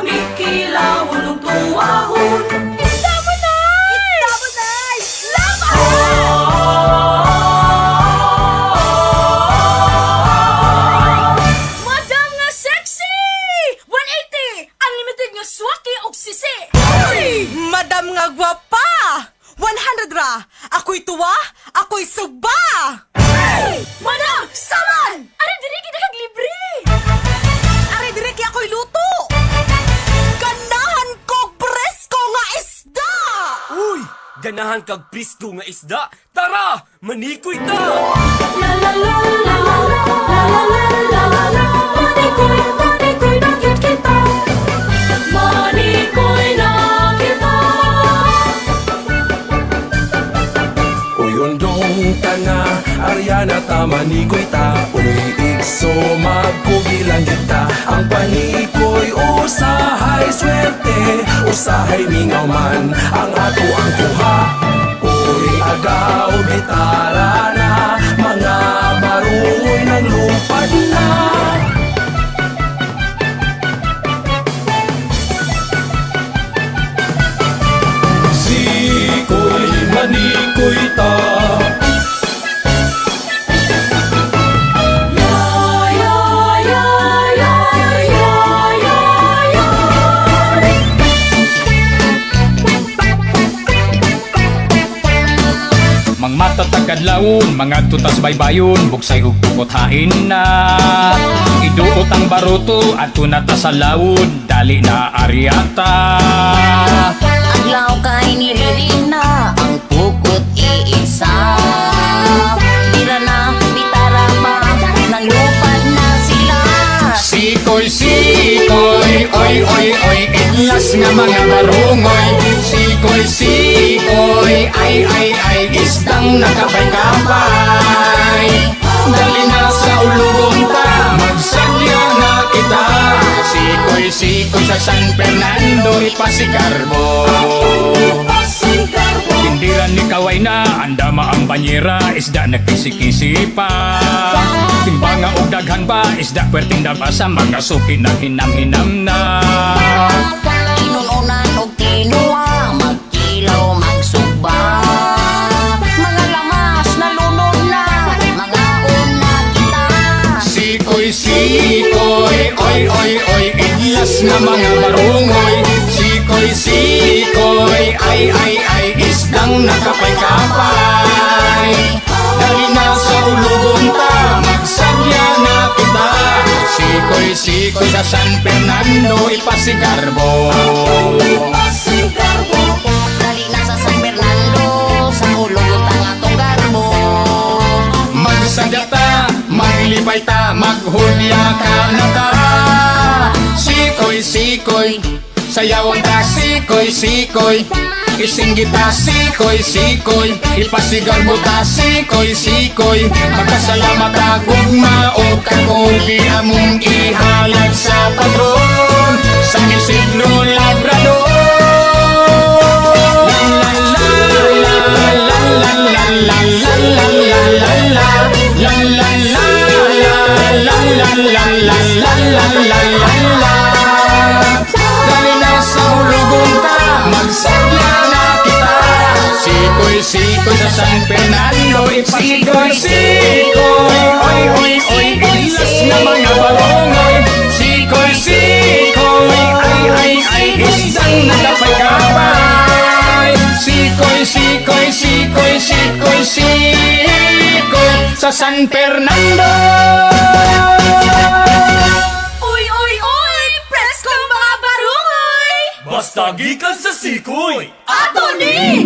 Mamikilawon ug tuwahon. Isda mo nay! Laban! Madam nga sexy! 180! Unlimited nga swaki og sisi! Uy! Madam nga gwapa! 100 ra! Ako'y tuwa! Ako'y suba! Madam! Saman! Ari diri kita kag libre! Aray direki ako'y luto! Ganahan ko presko nga isda! Uy! Ganahan kag prisko nga isda. Tara! Manikoy ta! La la la la la la la la la. Manikoy nakit kita. Manikoy na kita. Uyondong tanga, Ariana ta manikoy ta. Uy, ikso magkugilan kita. Ang panikoy usahay swerte, usahay mingaw man ang ato ang kuha. Uy, agaw gitara na, mga barungoy ng lupad na. Sikoy, manikoy ta. Mang matatagad laon, mga tutas baybayon, buksay ug tukot hain na. Iduot ang baruto at tunata sa laon, dali na aryata. Aglaw kay nililina ang pukot iisa. Tira na, bitara pa, nang lupad na sila. Sikoy, sikoy, oy, oy, oy, itlas nga mga barungoy. Sikoy, sikoy, ay, isdang nakapay-kapay. Dali na sa ulubong ta, magsadya na kita. Sikoy, sikoy sa San Fernando, ipasigar mo. Tindiran ni kaway na, andama ang banyera, isda nagkisi-kisi pa. Timbanga og daghan ba, isda pwerteng dabasa, mga suki na hinam-hinam na. Inununan og tinuwa, magkilaw, magsuba. Mga lamas na lunod na, mga una kita. Sikoy, sikoy, oy, oy, oy, idlas nga mga barungoy. Sikoy, sikoy, ay, isdang nakapay-kapay. Dali na sa ulugon ta, magsadya na kita. Sikoy, sikoy sa San Fernando, ipasigar mo. Dali na sa San Fernando, sa ulugot ang atong garbo. Magsadya ta, maglipay ta, maghulya ka na ta. Sikoy, sikoy, sayawan ta, sikoy, sikoy. Isinggit ta, sikoy, sikoy. Ipasigar mo ta, sikoy, sikoy. Magkasalamat ta, gugma o kakulbi among ihalag sa patron. Sa Isidro Labrador. La la la la la la la la la la la la. La la la la la la la la la la la la. Dali na sa ulugon ta, magsadya na kita. Sikoy, sikoy sa San Fernando, ipasigoy, sikoy. Oy, oy, oy, ilas na mga barungoy. Sikoy, sikoy, ay, isang nakapay-kapay. Sikoy, sikoy, sikoy, sikoy, sikoy sa San Fernando. Uy! Preskong mga barungoy! Basta gikan sa sikoy! Ato ni!